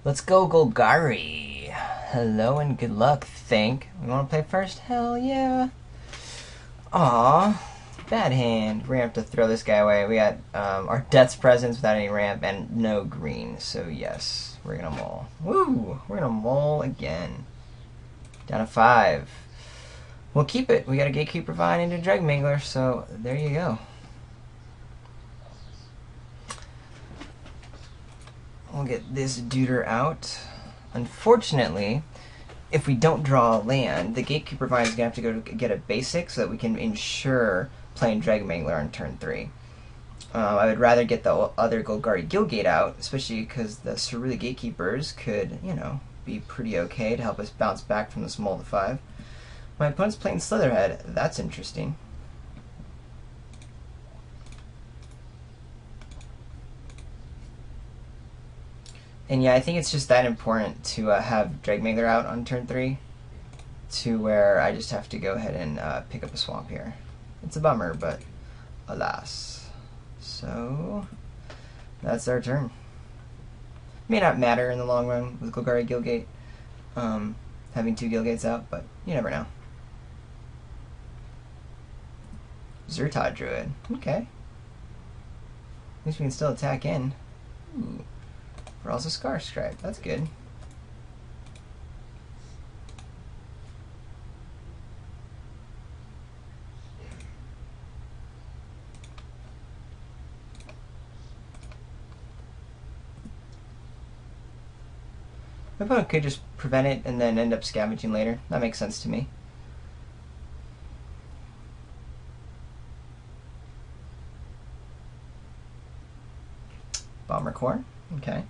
Let's go, Golgari. Hello and good luck, Think. We want to play first? Hell yeah. Aw, bad hand. We're gonna have to throw this guy away. We got our Death's Presence without any ramp and no green, so yes, we're gonna mull. Woo! We're gonna mull again. Down to 5. We'll keep it. We got a Gatekeeper Vine into Dragon Mangler, so there you go. We'll get this duder out. Unfortunately, if we don't draw a land, the Gatekeeper Vine is going to have to go to get a basic so that we can ensure playing Dragon Mangler on turn 3. I would rather get the other Golgari Gilgate out, especially because the Cerulean Gatekeepers could, you know, be pretty okay to help us bounce back from this mull to 5. My opponent's playing Slitherhead. That's interesting. And yeah, I think it's just that important to have Dragmangler out on turn 3 to where I just have to go ahead and pick up a swamp here. It's a bummer, but alas. So, that's our turn. May not matter in the long run with Golgari Gilgate, having 2 Gilgates out, but you never know. Zertod Druid. Okay. At least we can still attack in. Ooh. We're also Scar Stripe. That's good. My opponent could just prevent it and then end up scavenging later. That makes sense to me. Bomber Core. Okay.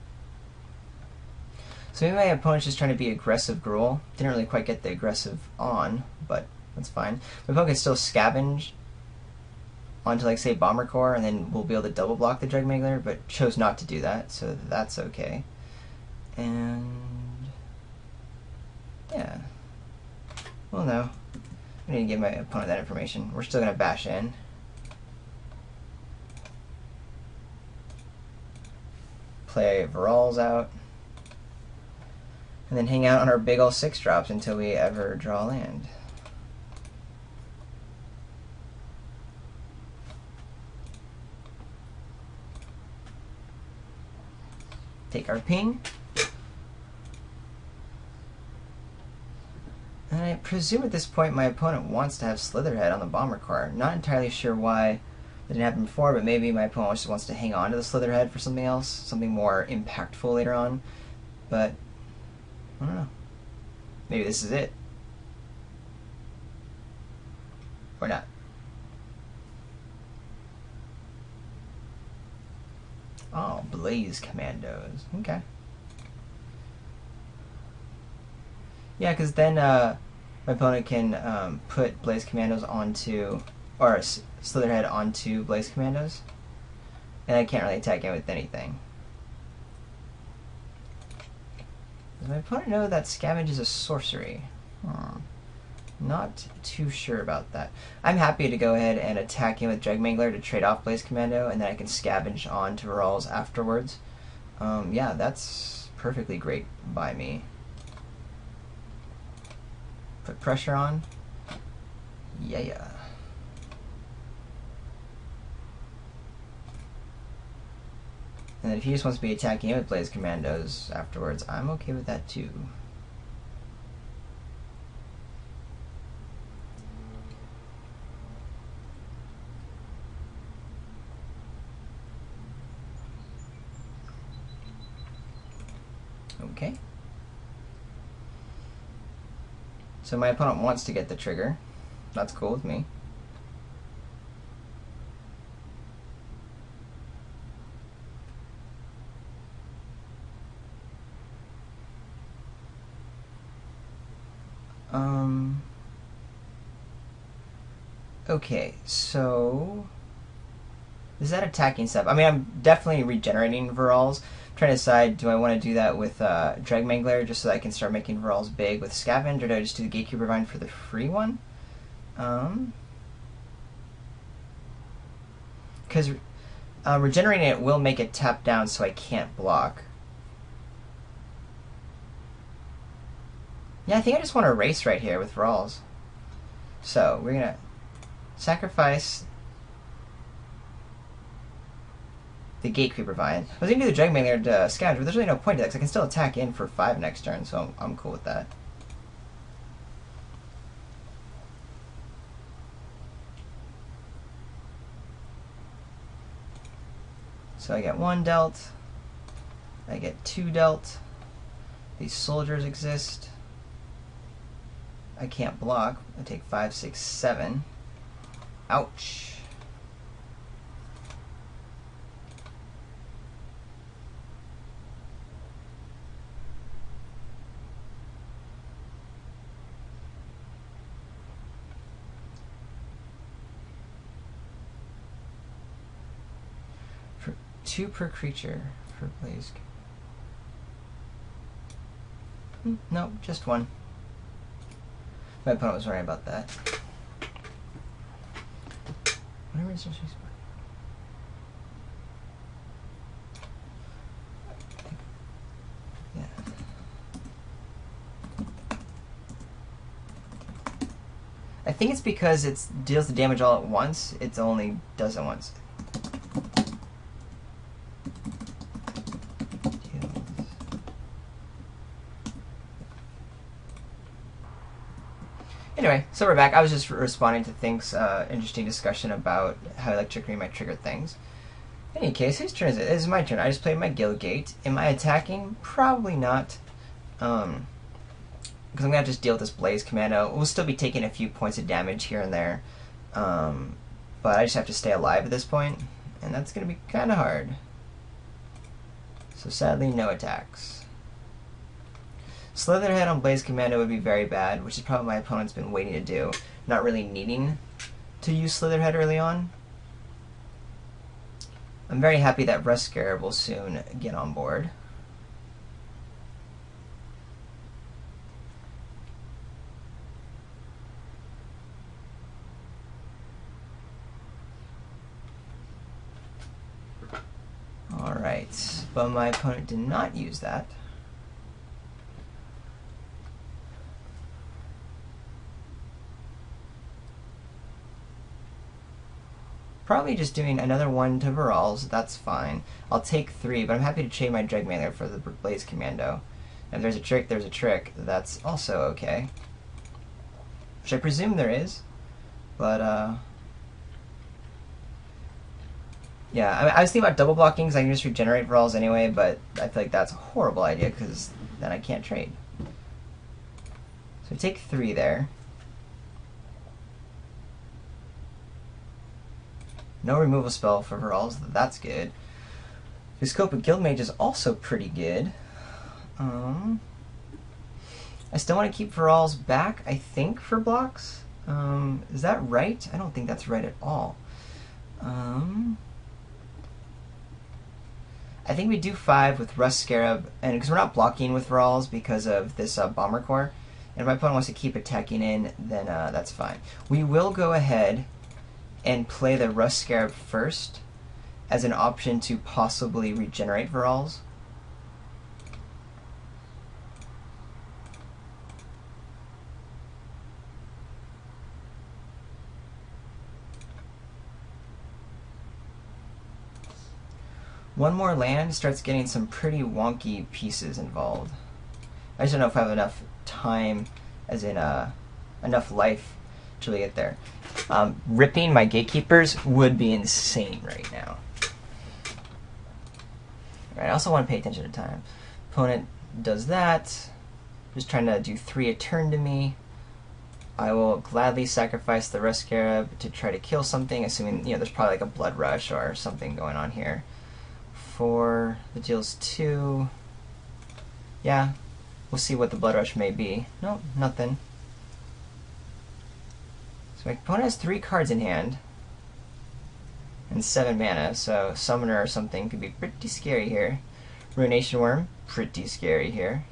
So maybe my opponent's just trying to be aggressive Gruul. Didn't really quite get the aggressive on, but that's fine. My opponent can still scavenge onto, like, say, Bomber Core, and then we'll be able to double block the Dragmangler, but chose not to do that, so that's okay. And yeah. Well, no. I need to give my opponent that information. We're still going to bash in. Play Virals out. And then hang out on our big ol' 6-drops until we ever draw land. Take our ping. And I presume at this point my opponent wants to have Slitherhead on the Bomber Core. Not entirely sure why that didn't happen before, but maybe my opponent just wants to hang on to the Slitherhead for something else, something more impactful later on. But I don't know. Maybe this is it. Or not. Oh, Blaze Commandos. Okay. Yeah, because then my opponent can put Blaze Commandos onto, or Slitherhead onto Blaze Commandos, and I can't really attack him with anything. Does my opponent know that Scavenge is a sorcery? Not too sure about that. I'm happy to go ahead and attack him with Dragmangler to trade off Blaze Commando, and then I can scavenge on to Virals afterwards. Yeah, that's perfectly great by me. Put pressure on. Yeah. And then if he just wants to be attacking him with Blaze Commandos afterwards, I'm okay with that too. Okay. So my opponent wants to get the trigger. That's cool with me. Okay, so is that attacking stuff? I mean, I'm definitely regenerating Virals. I'm trying to decide, do I want to do that with Dragmangler just so that I can start making Virals big with Scavenge, or do I just do the Gatekeeper Vine for the free one? Because regenerating it will make it tap down so I can't block. Yeah, I think I just want to race right here with Rawls. So we're gonna sacrifice the Gatekeeper Vine. I was gonna do the Dreadmailer to scavenge, but there's really no point to that because I can still attack in for 5 next turn, so I'm cool with that. So I get 1 dealt. I get 2 dealt. These soldiers exist. I can't block. I take 5, 6, 7. Ouch. For 2 per creature for Blaze. Nope, just 1. My opponent was worrying about that. Whatever it is, yeah. I think it's because it deals the damage all at once. It only does it once. Anyway, so we're back. I was just responding to things, interesting discussion about how Electricity might trigger things. In any case, whose turn is it? It is my turn. I just played my Guildgate. Am I attacking? Probably not. Because I'm going to have to just deal with this Blaze Commando. We'll still be taking a few points of damage here and there. But I just have to stay alive at this point, and that's going to be kind of hard. So sadly, no attacks. Slitherhead on Blaze Commando would be very bad, which is probably my opponent's been waiting to do. Not really needing to use Slitherhead early on. I'm very happy that Rust Scarab will soon get on board. Alright, but my opponent did not use that. Probably just doing another 1 to Virals, that's fine. I'll take 3, but I'm happy to trade my Dreadmailer for the Blaze Commando. And if there's a trick, there's a trick. That's also okay. Which I presume there is, but yeah, I was thinking about double blocking because I can just regenerate Virals anyway, but I feel like that's a horrible idea because then I can't trade. So I take 3 there. No removal spell for Virals, that's good. The scope of Guildmage is also pretty good. I still want to keep Virals back, I think, for blocks. Is that right? I don't think that's right at all. I think we do 5 with Rust Scarab, and because we're not blocking with Virals because of this Bomber Core, and if my opponent wants to keep attacking in, then that's fine. We will go ahead and play the Rust Scarab first as an option to possibly regenerate Virals. One more land starts getting some pretty wonky pieces involved. I just don't know if I have enough time, as in enough life to really get there. Ripping my Gatekeepers would be insane right now. Right, I also want to pay attention to time. Opponent does that. Just trying to do 3 a turn to me. I will gladly sacrifice the Rust Scarab to try to kill something, assuming there's probably like a Blood Rush or something going on here. 4, that deals 2. Yeah, we'll see what the Blood Rush may be. Nope, nothing. So my opponent has 3 cards in hand and 7 mana, so Summoner or something could be pretty scary here. Ruination Worm, pretty scary here.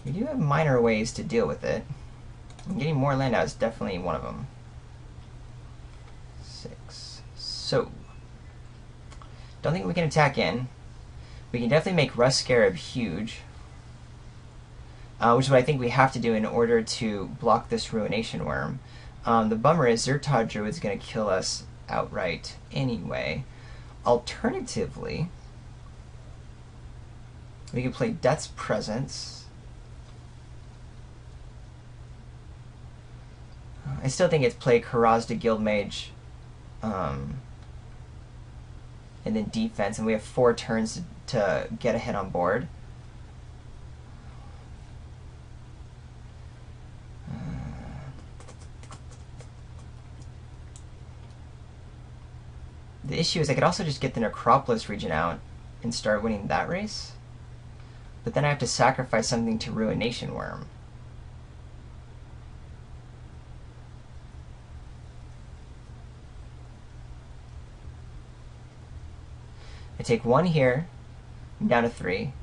We do have minor ways to deal with it. And getting more land out is definitely one of them. 6. So, don't think we can attack in. We can definitely make Rust Scarab huge. which is what I think we have to do in order to block this Ruination Worm. The bummer is Zertod Druid's going to kill us outright anyway. Alternatively, we can play Death's Presence. I still think it's play Karazda Guildmage, and then defense, and we have 4 turns to get a hit on board. The issue is I could also just get the Necropolis region out and start winning that race, but then I have to sacrifice something to Ruination Worm. I take 1 here, I'm down to 3.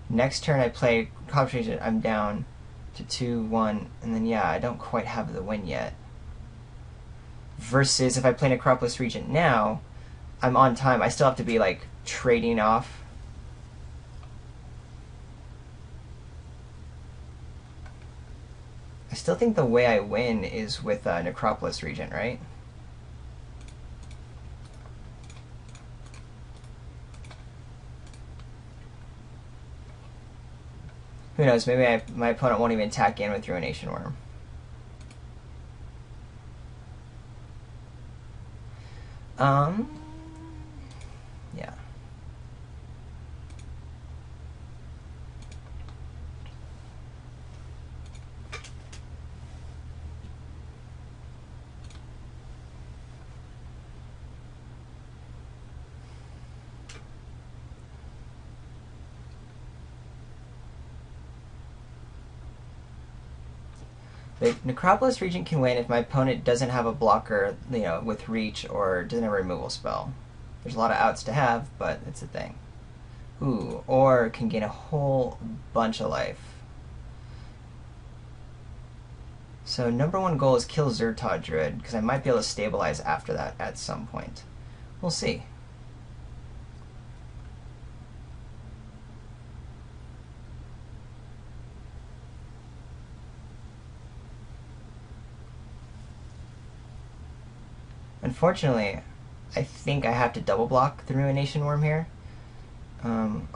Next turn I play Concentration, I'm down to 2, 1, and then yeah, I don't quite have the win yet. Versus if I play Necropolis Regent now, I'm on time. I still have to be like trading off. I still think the way I win is with Necropolis Regent, right? Who knows, maybe my opponent won't even attack in with Ruination Worm. Yeah. The Necropolis Regent can win if my opponent doesn't have a blocker, you know, with reach or doesn't have a removal spell. There's a lot of outs to have, but it's a thing. Ooh, or can gain a whole bunch of life. So #1 goal is kill Zertod Druid, because I might be able to stabilize after that at some point. We'll see. Unfortunately, I think I have to double block the Ruination Worm here. And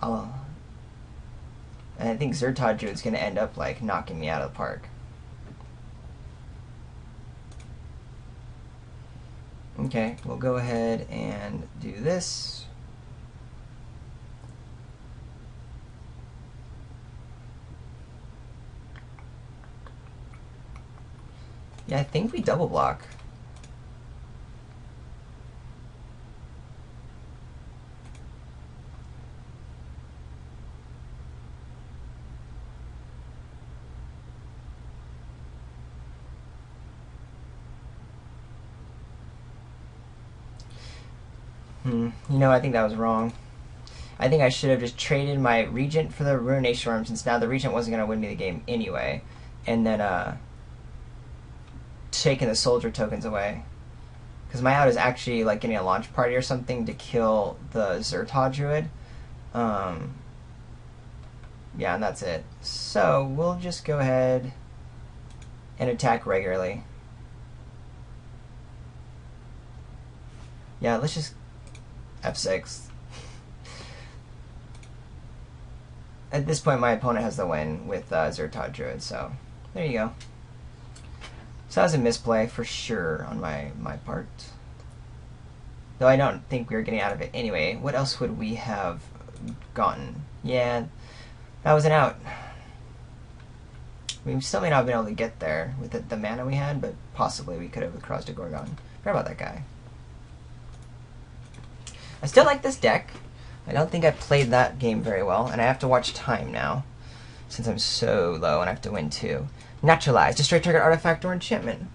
I think Zertod Druid's going to end up like knocking me out of the park. Okay, we'll go ahead and do this. Yeah, I think we double block. You know, I think that was wrong. I think I should have just traded my Regent for the Ruination Worm, since now the Regent wasn't going to win me the game anyway, and then taking the Soldier tokens away. Because my out is actually like getting a launch party or something to kill the Zertod Druid. Yeah, and that's it. So we'll just go ahead and attack regularly. Yeah, let's just F6. At this point, my opponent has the win with Zertod Druid, so there you go. So that was a misplay for sure on my part. Though I don't think we were getting out of it anyway. What else would we have gotten? Yeah, that was an out. We still may not have been able to get there with the mana we had, but possibly we could have with Cross de Gorgon. Forgot about that guy. I still like this deck. I don't think I played that game very well, and I have to watch time now, since I'm so low and I have to win 2. Naturalize. Destroy target artifact or enchantment.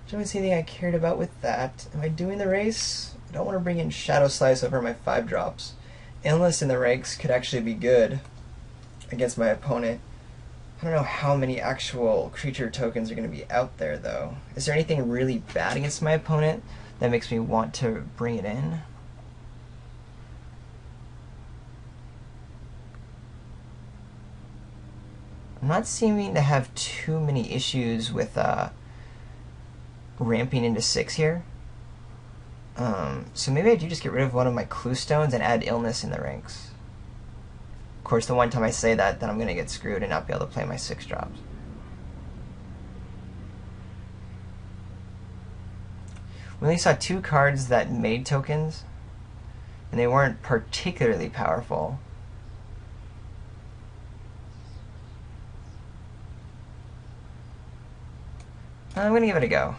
Did I see anything I cared about with that? Am I doing the race? I don't want to bring in Shadow Slice over my 5 drops. Endless in the ranks could actually be good against my opponent. I don't know how many actual creature tokens are going to be out there, though. Is there anything really bad against my opponent that makes me want to bring it in? I'm not seeming to have too many issues with ramping into 6 here. So maybe I do just get rid of one of my clue stones and add illness in the ranks. Of course, the one time I say that, then I'm going to get screwed and not be able to play my 6 drops. We only saw 2 cards that made tokens, and they weren't particularly powerful. I'm going to give it a go.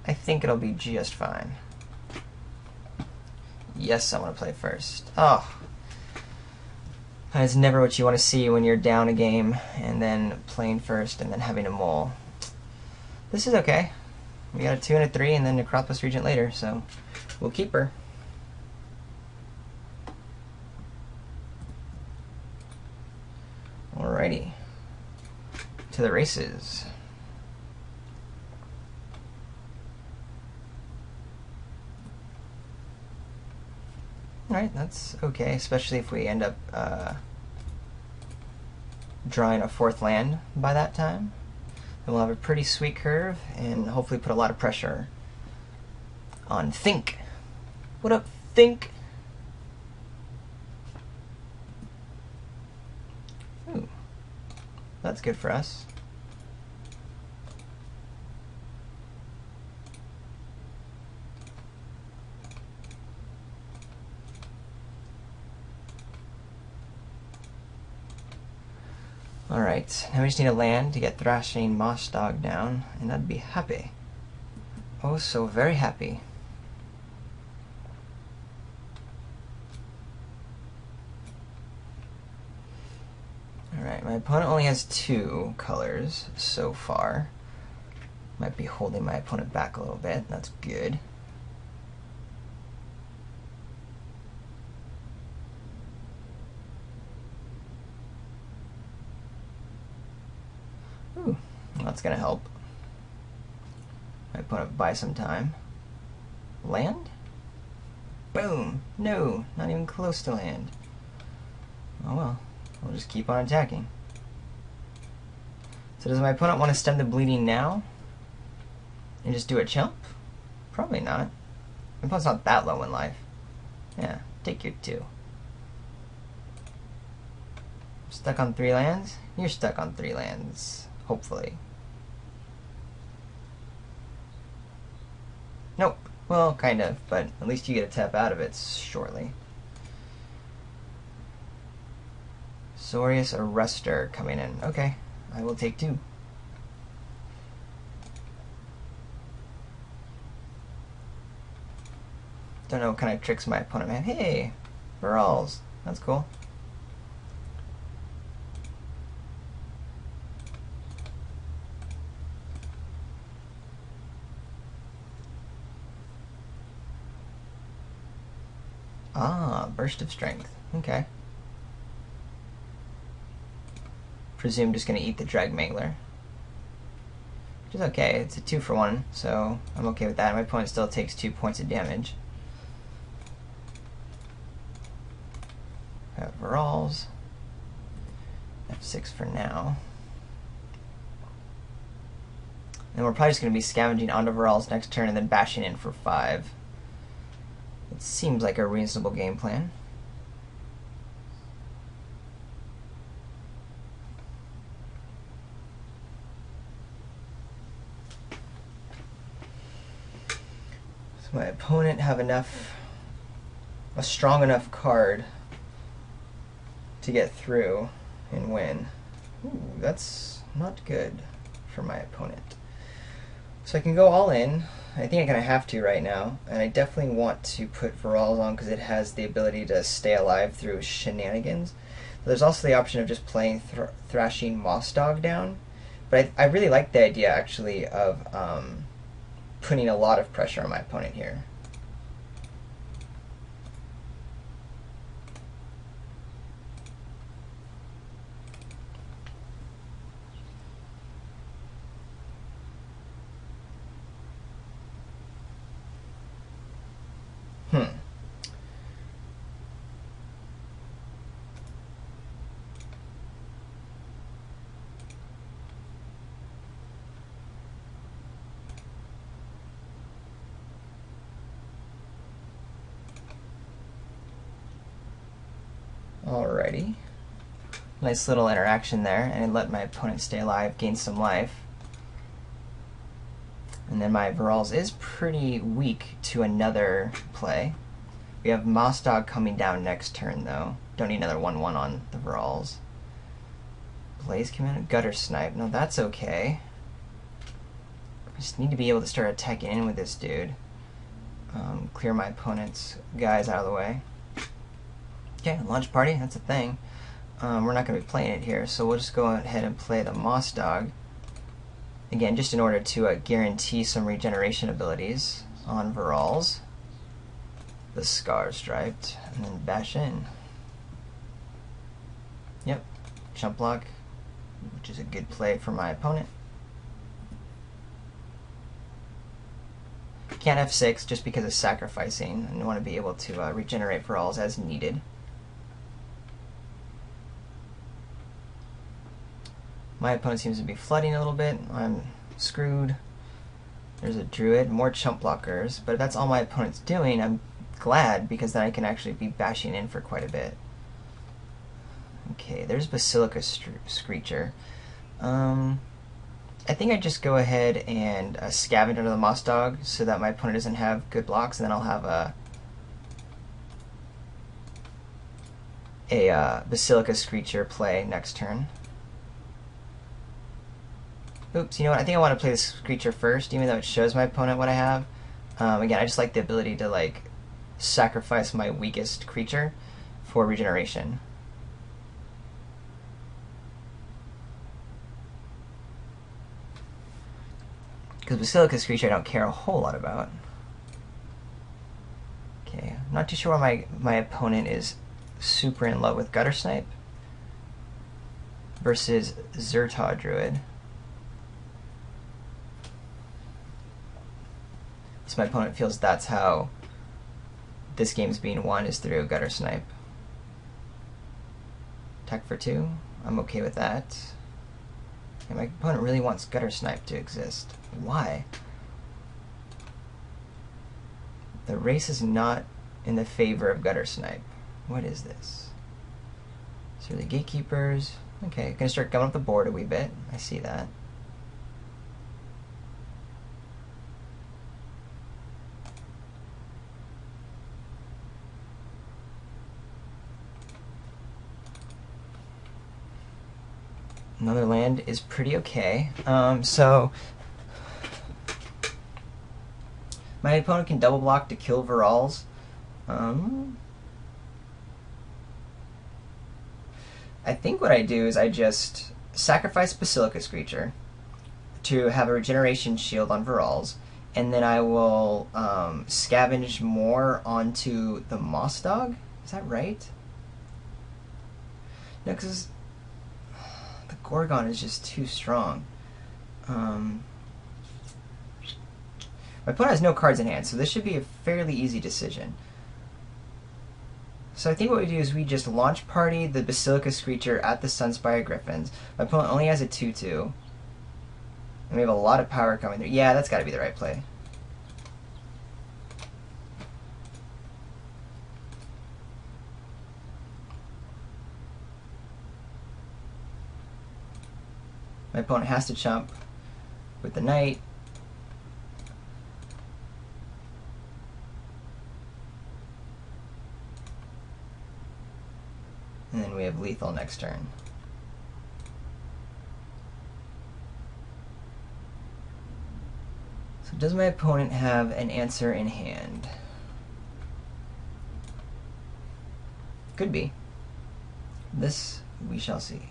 I think it'll be just fine. Yes, I want to play first. Oh. That's never what you want to see when you're down a game and then playing first and then having a mole. This is okay. We got a 2 and a 3 and then Necropolis Regent later, so we'll keep her. Alrighty. To the races. Alright, that's okay, especially if we end up drawing a 4th land by that time. Then we'll have a pretty sweet curve and hopefully put a lot of pressure on Think. What up, Think? Ooh, that's good for us. Alright, now we just need a land to get Thrashing Moss Dog down, and I'd be happy. Oh, so very happy. Alright, my opponent only has 2 colors so far. Might be holding my opponent back a little bit, that's good. Ooh, that's gonna help. My opponent buy some time. Land? Boom! No, not even close to land. Oh well, we'll just keep on attacking. So does my opponent want to stem the bleeding now? And just do a chump? Probably not. My opponent's not that low in life. Yeah, take your 2. Stuck on 3 lands? You're stuck on 3 lands. Hopefully. Nope. Well, kind of, but at least you get a tap out of it shortly. Sorius Arrestor coming in. Okay, I will take 2. Don't know what kind of tricks my opponent had. Hey, Virals. That's cool. Ah, Burst of Strength. Okay. Presume just gonna eat the Drag Mangler. Which is okay, it's a 2 for 1, so I'm okay with that. My opponent still takes 2 points of damage. Have Virals. F6 for now. And we're probably just gonna be scavenging onto Virals next turn and then bashing in for 5. It seems like a reasonable game plan. So my opponent have a strong enough card to get through and win. Ooh, that's not good for my opponent. So I can go all in. I think I'm going to have to right now, and I definitely want to put Virals on because it has the ability to stay alive through shenanigans. There's also the option of just playing Thrashing Moss Dog down, but I really like the idea actually of putting a lot of pressure on my opponent here. Alrighty. Nice little interaction there, and it let my opponent stay alive, gain some life. And then my Varolz is pretty weak to another play. We have Moss Dog coming down next turn, though. Don't need another 1/1 on the Varolz. Blaze Command, Gutter Snipe. No, that's okay. I just need to be able to start attacking in with this dude. Clear my opponent's guys out of the way. Okay, launch party, that's a thing. We're not going to be playing it here, so we'll just go ahead and play the Moss Dog. Again, just in order to guarantee some regeneration abilities on Varolz. The Scar Striped, and then bash in. Yep, Chump Block, which is a good play for my opponent. Can't F6 just because of sacrificing, and want to be able to regenerate Varolz as needed. My opponent seems to be flooding a little bit. I'm screwed. There's a Druid, more Chump Blockers, but if that's all my opponent's doing, I'm glad, because then I can actually be bashing in for quite a bit. Okay, there's Basilica Screecher. I think I just go ahead and scavenge under the Moss Dog so that my opponent doesn't have good blocks, and then I'll have a Basilica Screecher play next turn. Oops, you know what? I think I want to play this Screecher first, even though it shows my opponent what I have. Again, I just like the ability to like sacrifice my weakest creature for regeneration. Because Basilica Screecher I don't care a whole lot about. Okay, I'm not too sure why my opponent is super in love with Gutter Snipe versus Zertaw Druid. So my opponent feels that's how this game's being won, is through Gutter Snipe. Attack for 2. I'm okay with that. And my opponent really wants Gutter Snipe to exist. Why? The race is not in the favor of Gutter Snipe. What is this? So the Gatekeepers. Okay, gonna start going up the board a wee bit. I see that. Another land is pretty okay. So my opponent can double block to kill Varolz. I think what I do is I just sacrifice Basilica Screecher to have a regeneration shield on Varolz, and then I will scavenge more onto the Moss Dog. Is that right? No, because the Gorgon is just too strong. My opponent has no cards in hand, so this should be a fairly easy decision. So I think what we do is we just launch party the Basilica Screecher at the Sunspire Griffins. My opponent only has a 2/2. And we have a lot of power coming through. Yeah, that's got to be the right play. My opponent has to chump with the Knight. And then we have lethal next turn. So does my opponent have an answer in hand? Could be. This we shall see.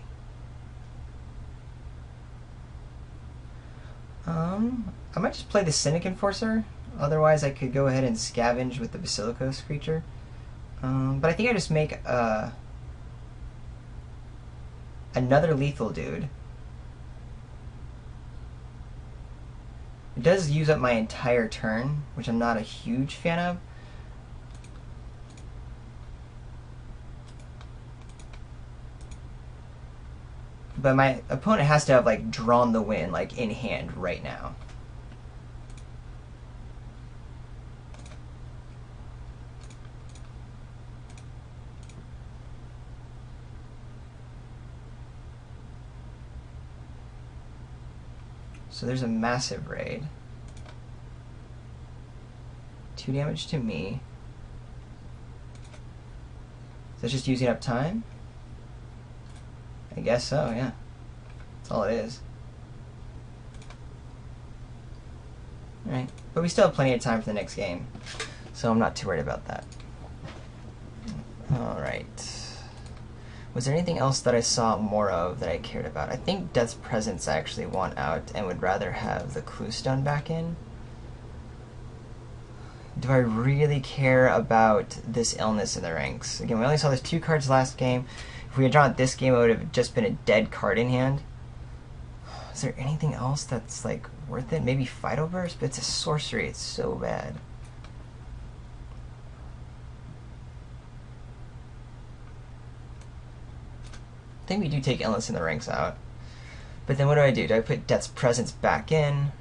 I might just play the Cynic Enforcer. Otherwise I could go ahead and scavenge with the Basilica Screecher. But I think I just make another lethal dude. It does use up my entire turn, which I'm not a huge fan of. But my opponent has to have like drawn the win like in hand right now. So there's a massive raid. 2 damage to me. Is that just using up time? I guess so, yeah. That's all it is. Alright, but we still have plenty of time for the next game, so I'm not too worried about that. Alright. Was there anything else that I saw more of that I cared about? I think Death's Presence I actually want out and would rather have the Clue Stone back in. Do I really care about this illness in the ranks? Again, we only saw those 2 cards last game. If we had drawn it this game, it would have just been a dead card in hand. Is there anything else that's, like, worth it? Maybe Phytoverse? But it's a sorcery. It's so bad. I think we do take Illness in the Ranks out. But then what do? Do I put Death's Presence back in?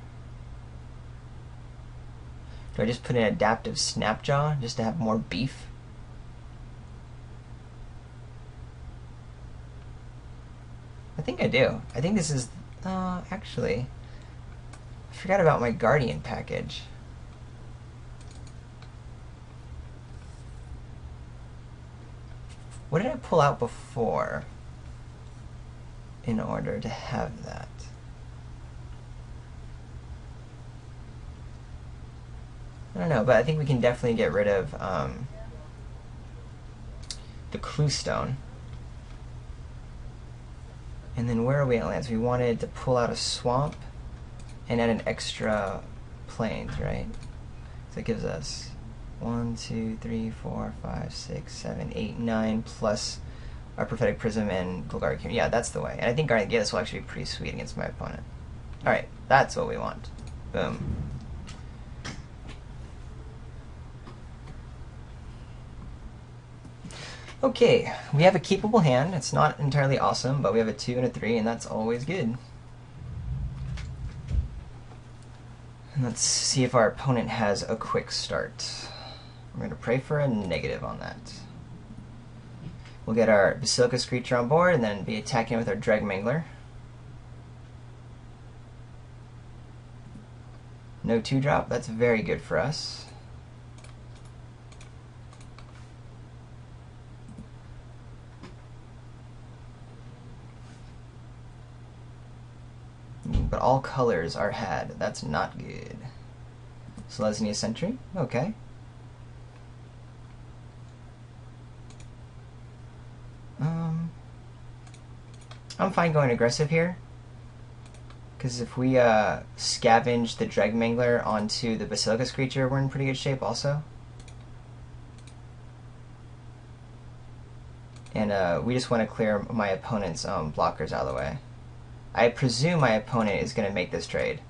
Do I just put in Adaptive Snapjaw just to have more beef? I think I do. I think this is... actually... I forgot about my Guardian package. What did I pull out before in order to have that? I don't know, but I think we can definitely get rid of the Clue Stone. And then where are we at lands? We wanted to pull out a swamp and add an extra plains, right? So it gives us 1, 2, 3, 4, 5, 6, 7, 8, 9 plus our Prophetic Prism and Golgari. Yeah, that's the way. And I think Guardian Gate will actually be pretty sweet against my opponent. Alright, that's what we want. Boom. Okay, we have a keepable hand. It's not entirely awesome, but we have a 2 and a 3, and that's always good. And let's see if our opponent has a quick start. We're going to pray for a negative on that. We'll get our Basilica Screecher on board, and then be attacking with our Dragmangler. No 2-drop, that's very good for us. But all colors are had. That's not good. Selesnya Sentry? Okay. I'm fine going aggressive here. Because if we scavenge the Dragmangler onto the Basilica Screecher, we're in pretty good shape also. And we just want to clear my opponent's blockers out of the way. I presume my opponent is going to make this trade.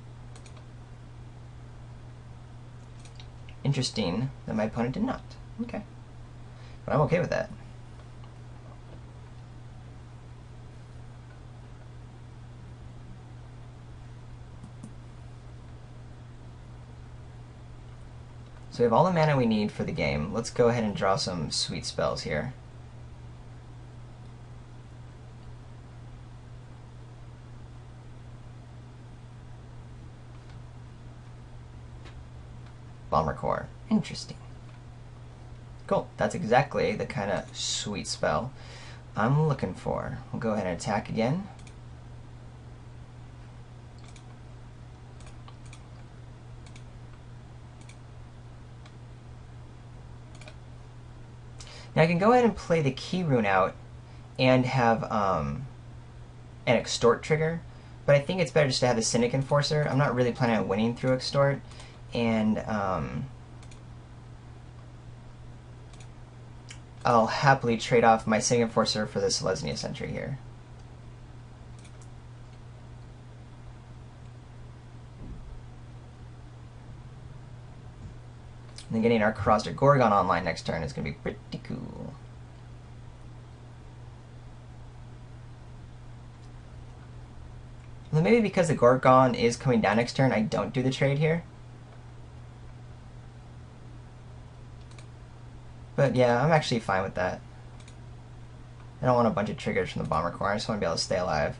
Interesting that my opponent did not. Okay. But I'm okay with that. So we have all the mana we need for the game. Let's go ahead and draw some sweet spells here. Bomber Core. Interesting. Cool. That's exactly the kind of sweet spell I'm looking for. We'll go ahead and attack again. Now I can go ahead and play the Key Rune out and have an Extort trigger, but I think it's better just to have a Cynic Enforcer. I'm not really planning on winning through Extort. And I'll happily trade off my Cynic Enforcer for the Selesnya Sentry here. And then getting our Corrosive Gorgon online next turn is going to be pretty cool. Well, maybe because the Gorgon is coming down next turn, I don't do the trade here. But yeah, I'm actually fine with that. I don't want a bunch of triggers from the Bomber Core. I just want to be able to stay alive.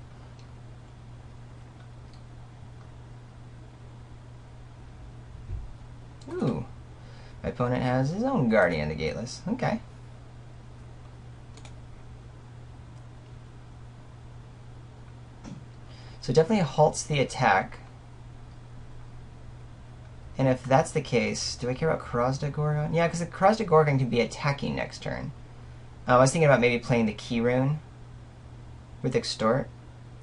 opponent has his own Guardian the Gateless. Okay. So it definitely halts the attack. And if that's the case, do I care about Krasda Gorgon? Yeah, because the Krasda Gorgon can be attacking next turn. I was thinking about maybe playing the Key Rune with Extort.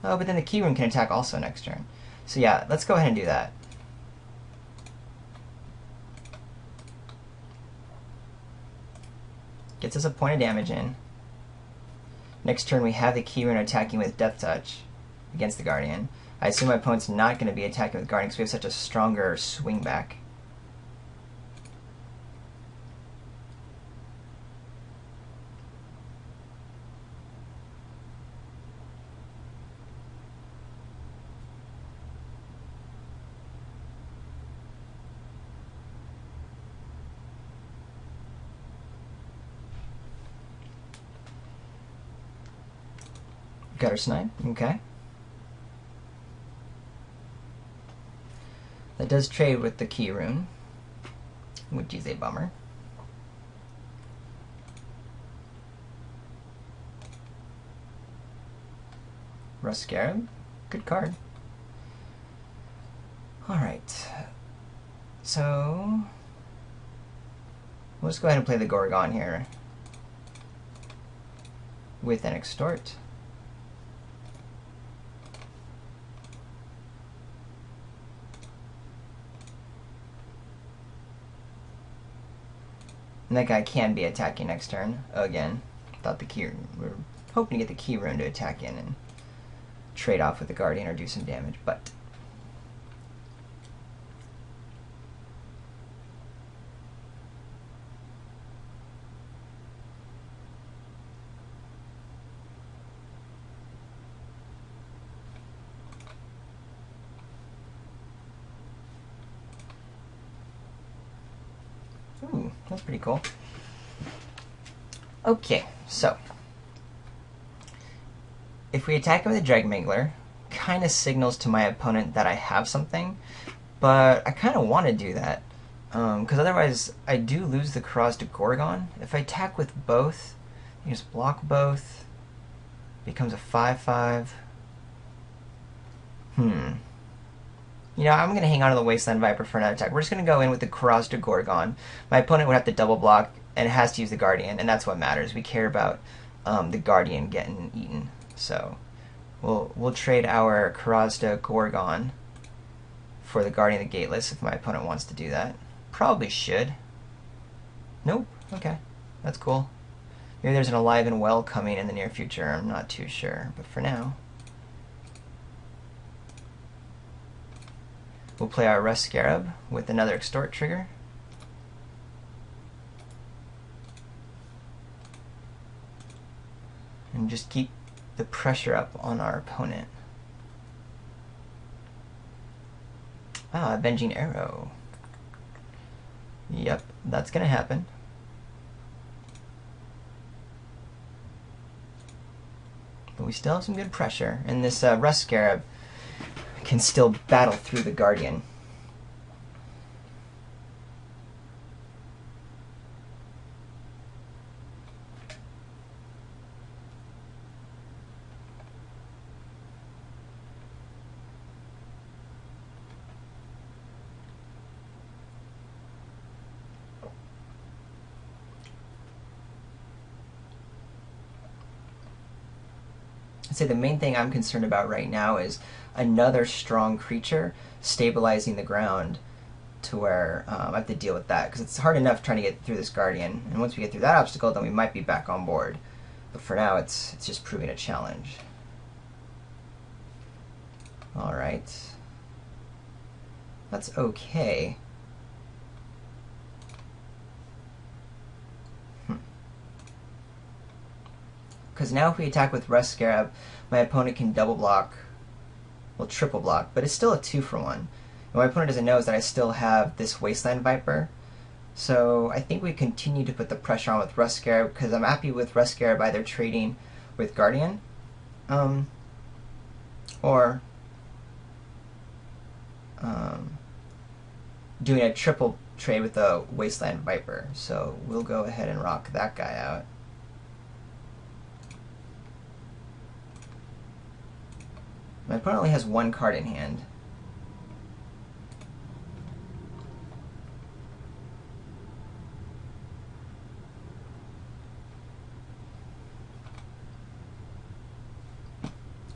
Oh, but then the Key Rune can attack also next turn. So yeah, let's go ahead and do that. Gets us a point of damage in. Next turn we have the Key Rune attacking with Death Touch against the Guardian. I assume my opponent's not going to be attacking with Guardian because we have such a stronger swing back. Gutter Snipe, okay. That does trade with the Key Rune, which is a bummer. Rust Scarab, good card. Alright, so we'll just go ahead and play the Gorgon here with an Extort. And that guy can be attacking next turn. Again, thought the Key Rune, we were hoping to get the Key Rune to attack in and trade off with the Guardian or do some damage, but ooh, that's pretty cool. Okay, so if we attack him with a Dragmangler, kind of signals to my opponent that I have something, but I kind of want to do that, because otherwise I do lose the Krasda Gorgon. If I attack with both, you just block both, becomes a 5/5. You know, I'm going to hang on to the Wasteland Viper for another attack. We're just going to go in with the Krasda Gorgon. My opponent would have to double block and has to use the Guardian, and that's what matters. We care about the Guardian getting eaten. So we'll trade our Krasda Gorgon for the Guardian of the Gateless if my opponent wants to do that. Probably should. Nope. Okay. That's cool. Maybe there's an Alive and Well coming in the near future. I'm not too sure. But for now, we'll play our Rust Scarab with another Extort trigger. And just keep the pressure up on our opponent. Ah, Avenging Arrow. Yep, that's gonna happen. But we still have some good pressure, and this Rust Scarab can still battle through the Guardian. I'd say the main thing I'm concerned about right now is another strong creature stabilizing the ground to where I have to deal with that, because it's hard enough trying to get through this Guardian, and once we get through that obstacle then we might be back on board, but for now it's just proving a challenge. Alright, that's okay. Because now if we attack with Rust Scarab, my opponent can double block, well, triple block, but it's still a 2-for-1. And my opponent doesn't know is that I still have this Wasteland Viper. So I think we continue to put the pressure on with Rust Scarab, because I'm happy with Rust Scarab either trading with Guardian, or doing a triple trade with the Wasteland Viper. So we'll go ahead and rock that guy out. My opponent only has one card in hand.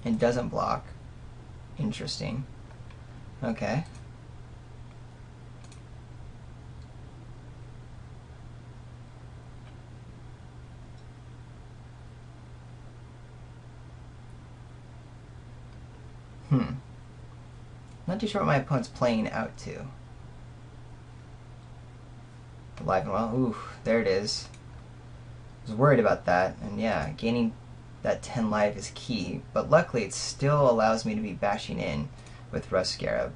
And doesn't block. Interesting. Okay. Not too sure what my opponent's playing out to. Alive and well. Ooh, there it is. I was worried about that, and yeah, gaining that 10 life is key, but luckily it still allows me to be bashing in with Rust Scarab.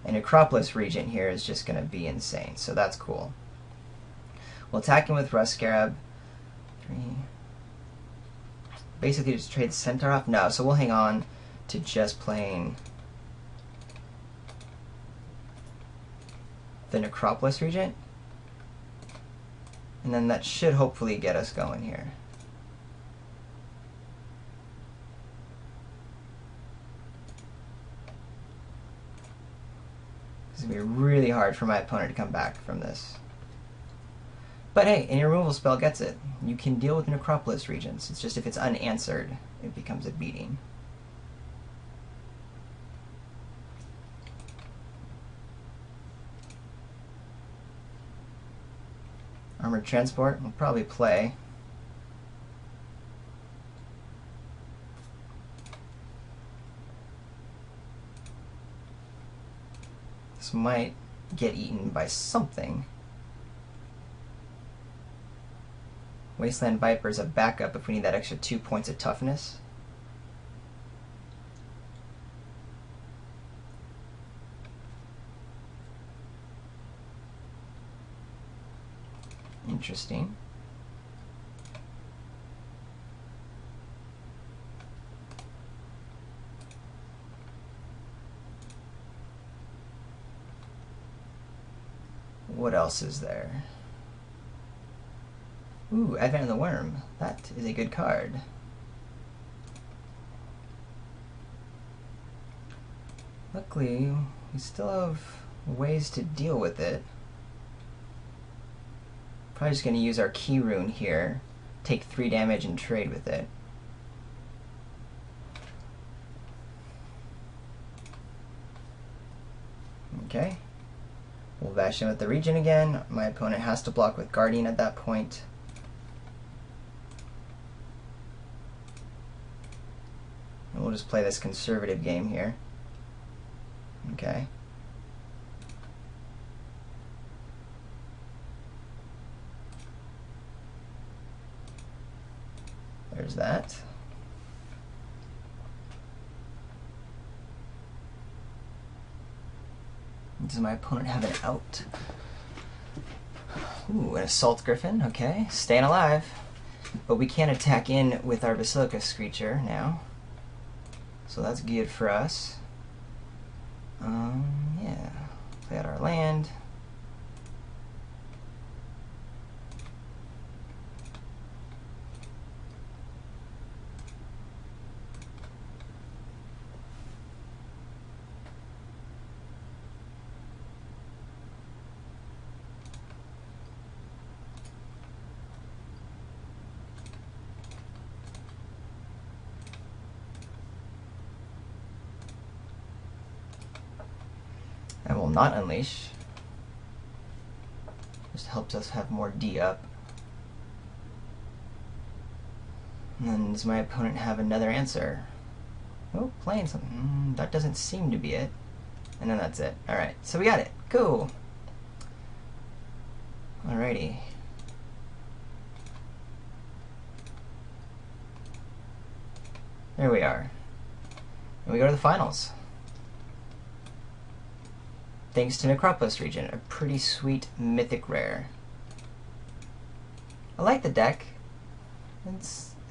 And Necropolis Regent here is just going to be insane, so that's cool. We'll attack him with Rust Scarab. 3. Basically just trade the Centaur off? No, so we'll hang on to just playing the Necropolis Regent. And then that should hopefully get us going here. It's going to be really hard for my opponent to come back from this. But hey, any removal spell gets it. You can deal with Necropolis Regents. It's just if it's unanswered, it becomes a beating. Armored Transport, we'll probably play. This might get eaten by something. Wasteland Viper is a backup if we need that extra 2 points of toughness. Interesting. What else is there? Ooh, Advent of the Worm. That is a good card. Luckily, we still have ways to deal with it. Probably just going to use our Key Rune here, take 3 damage and trade with it. Okay. We'll bash in with the Regent again. My opponent has to block with Guardian at that point. And we'll just play this conservative game here. Okay. There's that. Does my opponent have an out? Ooh, an Assault Griffin, okay. Staying alive. But we can't attack in with our Basilica Screecher now. So that's good for us. Yeah. Play out our land. And will not unleash. Just helps us have more D up. And then does my opponent have another answer? Oh, playing something. That doesn't seem to be it. And then that's it. Alright, so we got it. Cool. Alrighty. There we are. And we go to the finals. Thanks to Necropolis Regent, a pretty sweet mythic rare. I like the deck.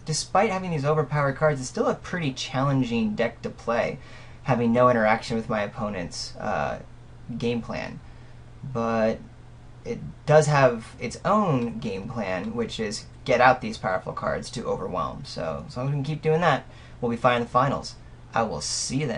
Despite having these overpowered cards, it's still a pretty challenging deck to play. having no interaction with my opponent's game plan. But it does have its own game plan, which is get out these powerful cards to overwhelm. So as long as we can keep doing that, we'll be fine in the finals. I will see you then.